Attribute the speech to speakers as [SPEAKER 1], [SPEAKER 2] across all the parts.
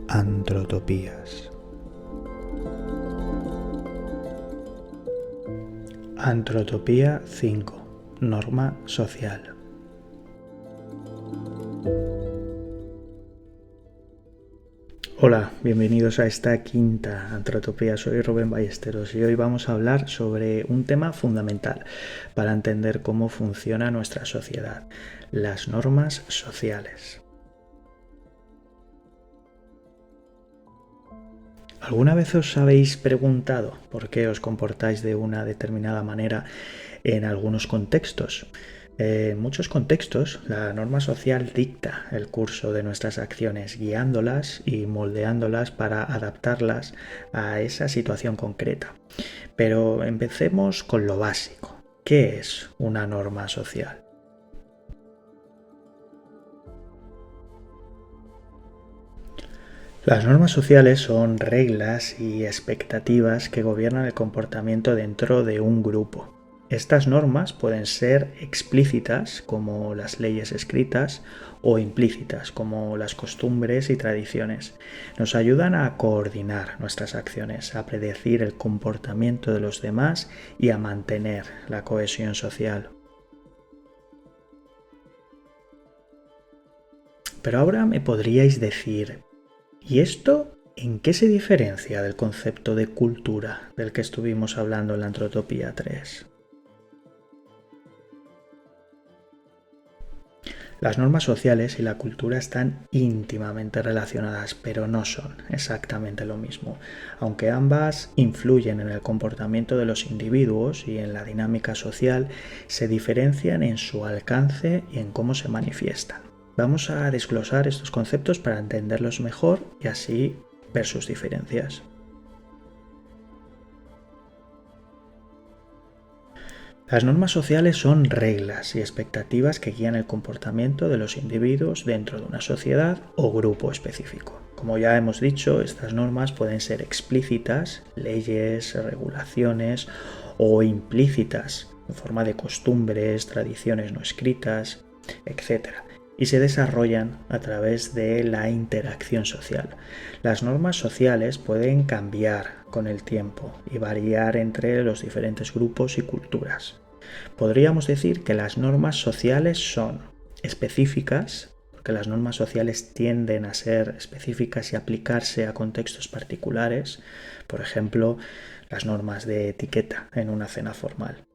[SPEAKER 1] Antrotopías. Antrotopía 5. Norma social. Hola, bienvenidos a esta quinta Antrotopía. Soy Rubén Ballesteros y hoy vamos a hablar sobre un tema fundamental para entender cómo funciona nuestra sociedad: las normas sociales. ¿Alguna vez os habéis preguntado por qué os comportáis de una determinada manera en algunos contextos? En muchos contextos, la norma social dicta el curso de nuestras acciones, guiándolas y moldeándolas para adaptarlas a esa situación concreta. Pero empecemos con lo básico. ¿Qué es una norma social? Las normas sociales son reglas y expectativas que gobiernan el comportamiento dentro de un grupo. Estas normas pueden ser explícitas, como las leyes escritas, o implícitas, como las costumbres y tradiciones. Nos ayudan a coordinar nuestras acciones, a predecir el comportamiento de los demás y a mantener la cohesión social. Pero ahora me podríais decir, ¿y esto en qué se diferencia del concepto de cultura del que estuvimos hablando en la Antrotopía 3? Las normas sociales y la cultura están íntimamente relacionadas, pero no son exactamente lo mismo, aunque ambas influyen en el comportamiento de los individuos y en la dinámica social, se diferencian en su alcance y en cómo se manifiestan. Vamos a desglosar estos conceptos para entenderlos mejor y así ver sus diferencias. Las normas sociales son reglas y expectativas que guían el comportamiento de los individuos dentro de una sociedad o grupo específico. Como ya hemos dicho, estas normas pueden ser explícitas, leyes, regulaciones, o implícitas, en forma de costumbres, tradiciones no escritas, etc. Y se desarrollan a través de la interacción social. Las normas sociales pueden cambiar con el tiempo y variar entre los diferentes grupos y culturas. Podríamos decir que las normas sociales son específicas, porque las normas sociales tienden a ser específicas y aplicarse a contextos particulares, por ejemplo, las normas de etiqueta en una cena formal.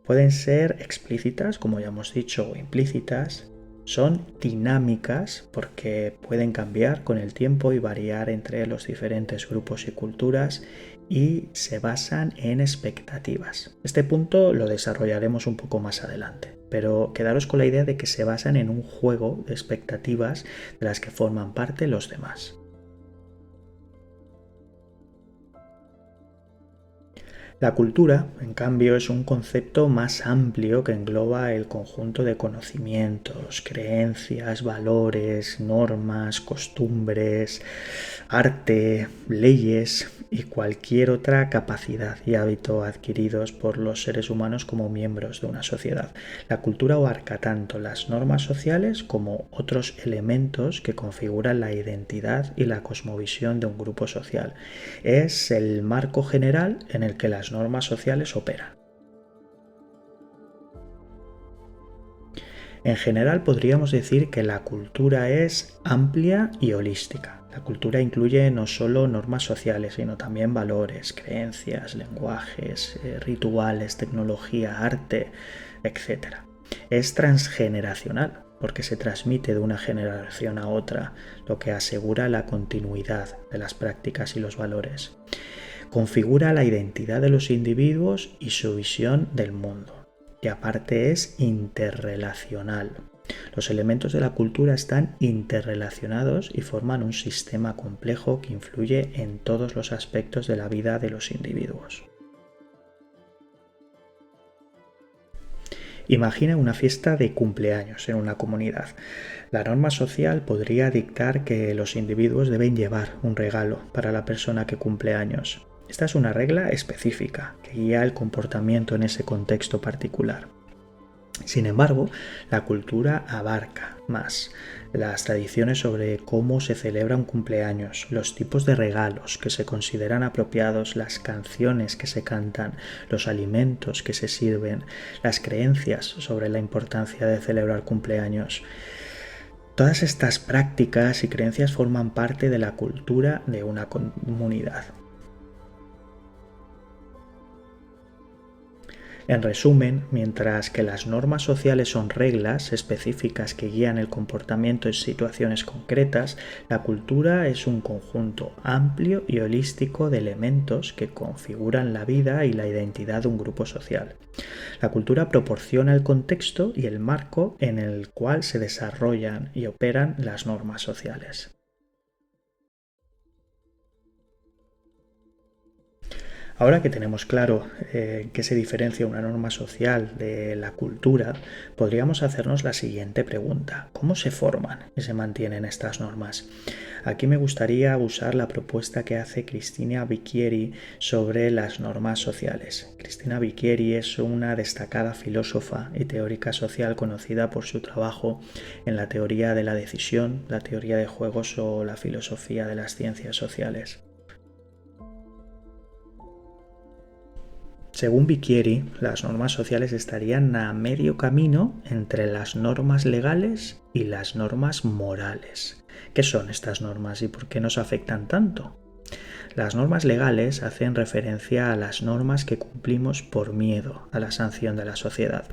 [SPEAKER 1] Pueden ser explícitas, como ya hemos dicho, o implícitas. Son dinámicas porque pueden cambiar con el tiempo y variar entre los diferentes grupos y culturas, y se basan en expectativas. Este punto lo desarrollaremos un poco más adelante, pero quedaros con la idea de que se basan en un juego de expectativas de las que forman parte los demás. La cultura, en cambio, es un concepto más amplio que engloba el conjunto de conocimientos, creencias, valores, normas, costumbres, arte, leyes y cualquier otra capacidad y hábito adquiridos por los seres humanos como miembros de una sociedad. La cultura abarca tanto las normas sociales como otros elementos que configuran la identidad y la cosmovisión de un grupo social. Es el marco general en el que las normas sociales operan. En general podríamos decir que la cultura es amplia y holística. La cultura incluye no solo normas sociales, sino también valores, creencias, lenguajes, rituales, tecnología, arte, etc. Es transgeneracional, porque se transmite de una generación a otra, lo que asegura la continuidad de las prácticas y los valores. Configura la identidad de los individuos y su visión del mundo, que aparte es interrelacional. Los elementos de la cultura están interrelacionados y forman un sistema complejo que influye en todos los aspectos de la vida de los individuos. Imagina una fiesta de cumpleaños en una comunidad. La norma social podría dictar que los individuos deben llevar un regalo para la persona que cumple años. Esta es una regla específica que guía el comportamiento en ese contexto particular. Sin embargo, la cultura abarca más las tradiciones sobre cómo se celebra un cumpleaños, los tipos de regalos que se consideran apropiados, las canciones que se cantan, los alimentos que se sirven, las creencias sobre la importancia de celebrar cumpleaños. Todas estas prácticas y creencias forman parte de la cultura de una comunidad. En resumen, mientras que las normas sociales son reglas específicas que guían el comportamiento en situaciones concretas, la cultura es un conjunto amplio y holístico de elementos que configuran la vida y la identidad de un grupo social. La cultura proporciona el contexto y el marco en el cual se desarrollan y operan las normas sociales. Ahora que tenemos claro qué se diferencia una norma social de la cultura, podríamos hacernos la siguiente pregunta. ¿Cómo se forman y se mantienen estas normas? Aquí me gustaría usar la propuesta que hace Cristina Bicchieri sobre las normas sociales. Cristina Bicchieri es una destacada filósofa y teórica social conocida por su trabajo en la teoría de la decisión, la teoría de juegos o la filosofía de las ciencias sociales. Según Bicchieri, las normas sociales estarían a medio camino entre las normas legales y las normas morales. ¿Qué son estas normas y por qué nos afectan tanto? Las normas legales hacen referencia a las normas que cumplimos por miedo a la sanción de la sociedad.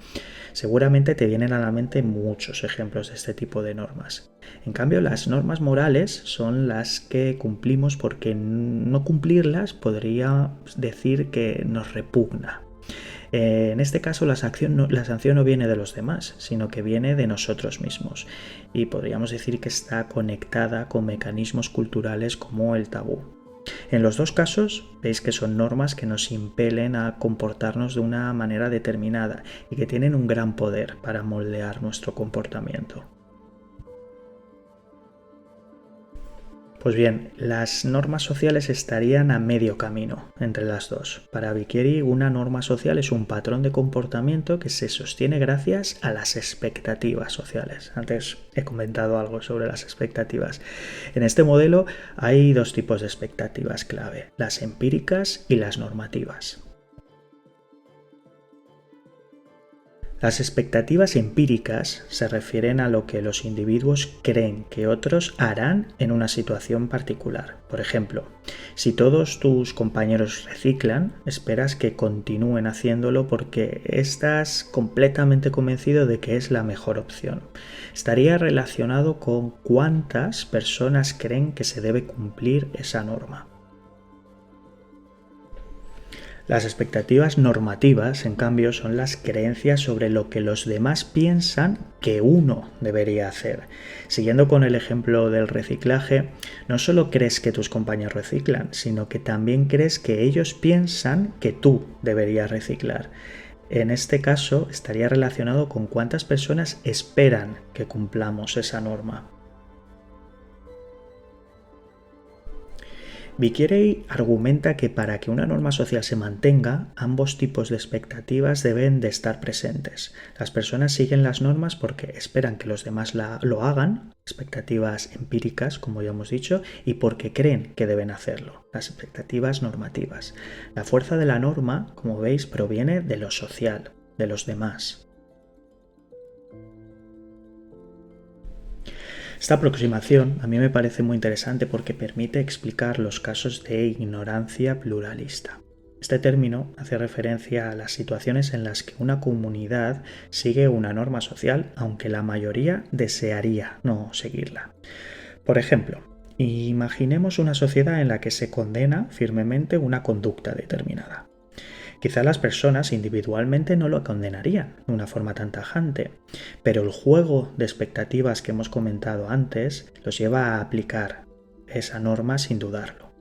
[SPEAKER 1] Seguramente te vienen a la mente muchos ejemplos de este tipo de normas. En cambio, las normas morales son las que cumplimos porque no cumplirlas podría decir que nos repugna. En este caso, la sanción no viene de los demás, sino que viene de nosotros mismos. Y podríamos decir que está conectada con mecanismos culturales como el tabú. En los dos casos, veis que son normas que nos impelen a comportarnos de una manera determinada y que tienen un gran poder para moldear nuestro comportamiento. Pues bien, las normas sociales estarían a medio camino entre las dos. Para Bicchieri, una norma social es un patrón de comportamiento que se sostiene gracias a las expectativas sociales. Antes he comentado algo sobre las expectativas. En este modelo hay dos tipos de expectativas clave, las empíricas y las normativas. Las expectativas empíricas se refieren a lo que los individuos creen que otros harán en una situación particular. Por ejemplo, si todos tus compañeros reciclan, esperas que continúen haciéndolo porque estás completamente convencido de que es la mejor opción. Estaría relacionado con cuántas personas creen que se debe cumplir esa norma. Las expectativas normativas, en cambio, son las creencias sobre lo que los demás piensan que uno debería hacer. Siguiendo con el ejemplo del reciclaje, no solo crees que tus compañeros reciclan, sino que también crees que ellos piensan que tú deberías reciclar. En este caso, estaría relacionado con cuántas personas esperan que cumplamos esa norma. Bicchieri argumenta que para que una norma social se mantenga, ambos tipos de expectativas deben de estar presentes. Las personas siguen las normas porque esperan que los demás lo hagan, expectativas empíricas, como ya hemos dicho, y porque creen que deben hacerlo, las expectativas normativas. La fuerza de la norma, como veis, proviene de lo social, de los demás. Esta aproximación a mí me parece muy interesante porque permite explicar los casos de ignorancia pluralista. Este término hace referencia a las situaciones en las que una comunidad sigue una norma social, aunque la mayoría desearía no seguirla. Por ejemplo, imaginemos una sociedad en la que se condena firmemente una conducta determinada. Quizá las personas individualmente no lo condenarían de una forma tan tajante, pero el juego de expectativas que hemos comentado antes los lleva a aplicar esa norma sin dudarlo.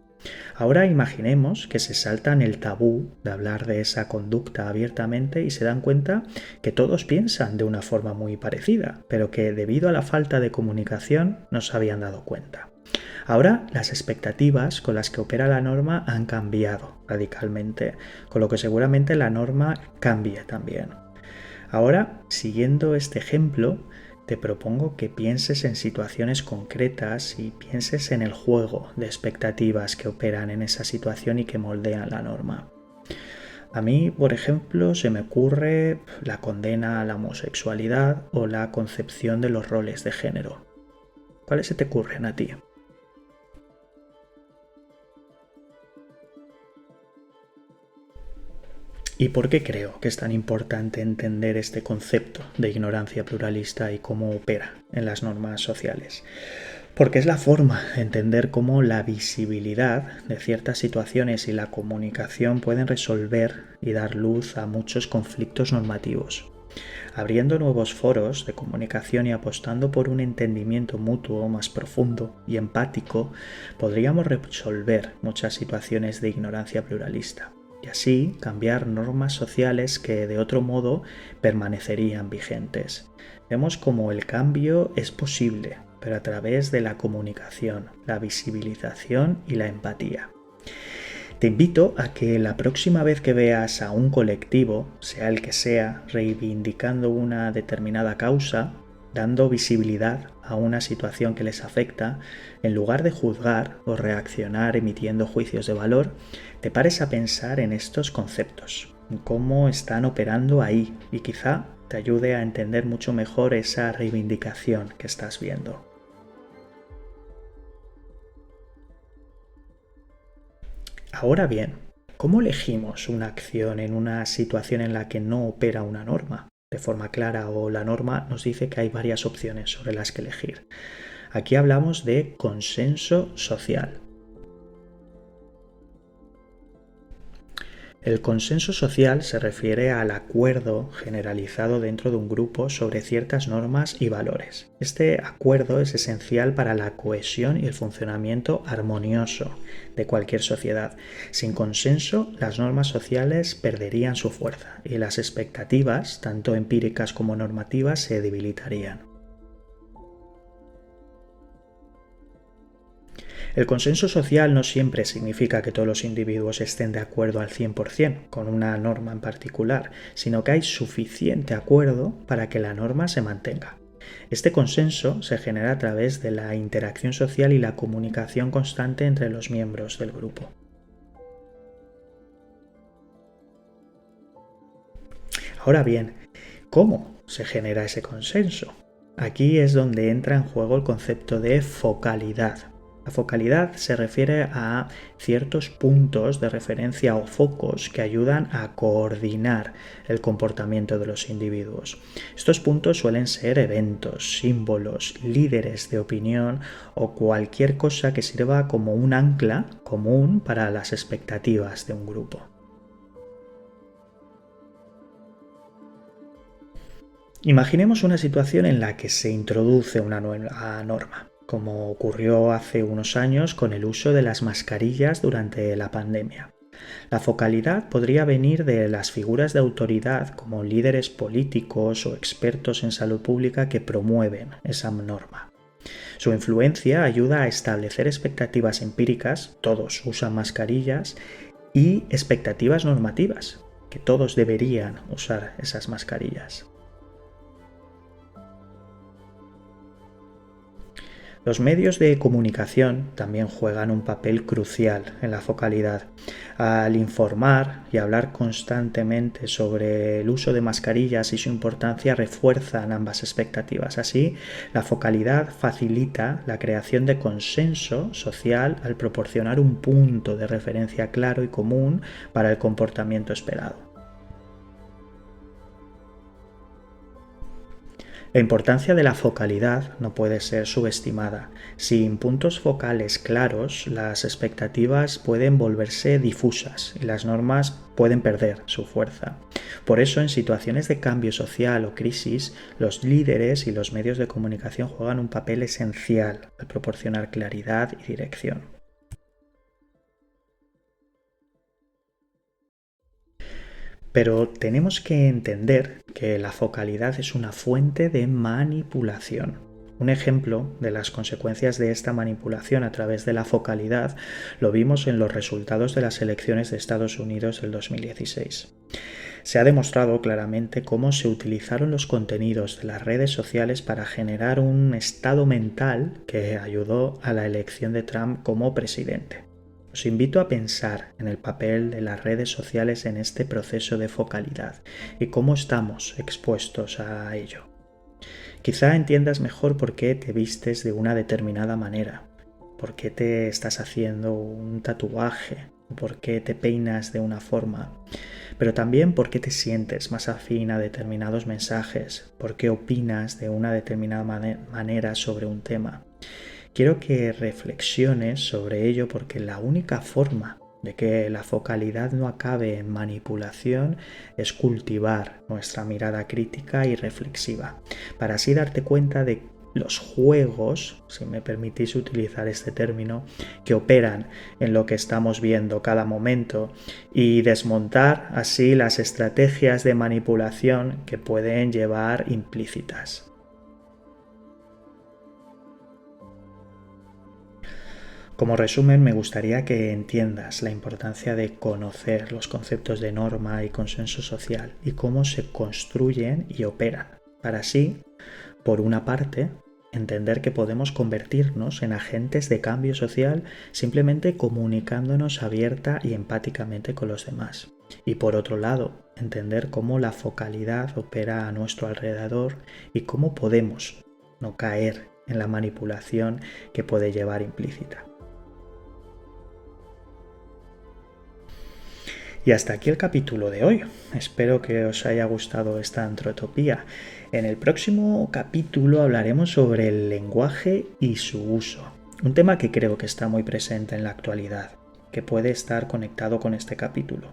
[SPEAKER 1] Ahora imaginemos que se saltan el tabú de hablar de esa conducta abiertamente y se dan cuenta que todos piensan de una forma muy parecida, pero que debido a la falta de comunicación no se habían dado cuenta. Ahora las expectativas con las que opera la norma han cambiado radicalmente, con lo que seguramente la norma cambie también. Ahora, siguiendo este ejemplo, te propongo que pienses en situaciones concretas y pienses en el juego de expectativas que operan en esa situación y que moldean la norma. A mí, por ejemplo, se me ocurre la condena a la homosexualidad o la concepción de los roles de género. ¿Cuáles se te ocurren a ti? ¿Y por qué creo que es tan importante entender este concepto de ignorancia pluralista y cómo opera en las normas sociales? Porque es la forma de entender cómo la visibilidad de ciertas situaciones y la comunicación pueden resolver y dar luz a muchos conflictos normativos. Abriendo nuevos foros de comunicación y apostando por un entendimiento mutuo más profundo y empático, podríamos resolver muchas situaciones de ignorancia pluralista y así cambiar normas sociales que de otro modo permanecerían vigentes. Vemos cómo el cambio es posible, pero a través de la comunicación, la visibilización y la empatía. Te invito a que la próxima vez que veas a un colectivo, sea el que sea, reivindicando una determinada causa, dando visibilidad a una situación que les afecta, en lugar de juzgar o reaccionar emitiendo juicios de valor, te pares a pensar en estos conceptos, en cómo están operando ahí y quizá te ayude a entender mucho mejor esa reivindicación que estás viendo. Ahora bien, ¿cómo elegimos una acción en una situación en la que no opera una norma de forma clara o la norma nos dice que hay varias opciones sobre las que elegir? Aquí hablamos de consenso social. El consenso social se refiere al acuerdo generalizado dentro de un grupo sobre ciertas normas y valores. Este acuerdo es esencial para la cohesión y el funcionamiento armonioso de cualquier sociedad. Sin consenso, las normas sociales perderían su fuerza y las expectativas, tanto empíricas como normativas, se debilitarían. El consenso social no siempre significa que todos los individuos estén de acuerdo al 100% con una norma en particular, sino que hay suficiente acuerdo para que la norma se mantenga. Este consenso se genera a través de la interacción social y la comunicación constante entre los miembros del grupo. Ahora bien, ¿cómo se genera ese consenso? Aquí es donde entra en juego el concepto de focalidad. La focalidad se refiere a ciertos puntos de referencia o focos que ayudan a coordinar el comportamiento de los individuos. Estos puntos suelen ser eventos, símbolos, líderes de opinión o cualquier cosa que sirva como un ancla común para las expectativas de un grupo. Imaginemos una situación en la que se introduce una nueva norma, como ocurrió hace unos años con el uso de las mascarillas durante la pandemia. La focalidad podría venir de las figuras de autoridad como líderes políticos o expertos en salud pública que promueven esa norma. Su influencia ayuda a establecer expectativas empíricas, todos usan mascarillas, y expectativas normativas, que todos deberían usar esas mascarillas. Los medios de comunicación también juegan un papel crucial en la focalidad. Al informar y hablar constantemente sobre el uso de mascarillas y su importancia refuerzan ambas expectativas. Así, la focalidad facilita la creación de consenso social al proporcionar un punto de referencia claro y común para el comportamiento esperado. La importancia de la focalidad no puede ser subestimada. Sin puntos focales claros, las expectativas pueden volverse difusas y las normas pueden perder su fuerza. Por eso, en situaciones de cambio social o crisis, los líderes y los medios de comunicación juegan un papel esencial al proporcionar claridad y dirección. Pero tenemos que entender que la focalidad es una fuente de manipulación. Un ejemplo de las consecuencias de esta manipulación a través de la focalidad lo vimos en los resultados de las elecciones de Estados Unidos del 2016. Se ha demostrado claramente cómo se utilizaron los contenidos de las redes sociales para generar un estado mental que ayudó a la elección de Trump como presidente. Os invito a pensar en el papel de las redes sociales en este proceso de focalidad y cómo estamos expuestos a ello. Quizá entiendas mejor por qué te vistes de una determinada manera, por qué te estás haciendo un tatuaje, por qué te peinas de una forma, pero también por qué te sientes más afín a determinados mensajes, por qué opinas de una determinada manera sobre un tema. Quiero que reflexiones sobre ello porque la única forma de que la focalidad no acabe en manipulación es cultivar nuestra mirada crítica y reflexiva, para así darte cuenta de los juegos, si me permitís utilizar este término, que operan en lo que estamos viendo cada momento y desmontar así las estrategias de manipulación que pueden llevar implícitas. Como resumen, me gustaría que entiendas la importancia de conocer los conceptos de norma y consenso social y cómo se construyen y operan, para así, por una parte, entender que podemos convertirnos en agentes de cambio social simplemente comunicándonos abierta y empáticamente con los demás. Y por otro lado, entender cómo la focalidad opera a nuestro alrededor y cómo podemos no caer en la manipulación que puede llevar implícita. Y hasta aquí el capítulo de hoy. Espero que os haya gustado esta antrotopía. En el próximo capítulo hablaremos sobre el lenguaje y su uso. Un tema que creo que está muy presente en la actualidad, que puede estar conectado con este capítulo.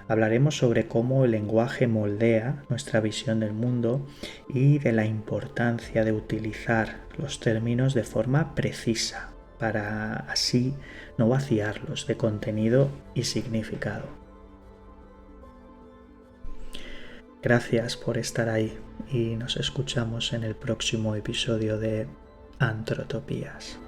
[SPEAKER 1] Hablaremos sobre cómo el lenguaje moldea nuestra visión del mundo y de la importancia de utilizar los términos de forma precisa para así no vaciarlos de contenido y significado. Gracias por estar ahí y nos escuchamos en el próximo episodio de Antrotopías.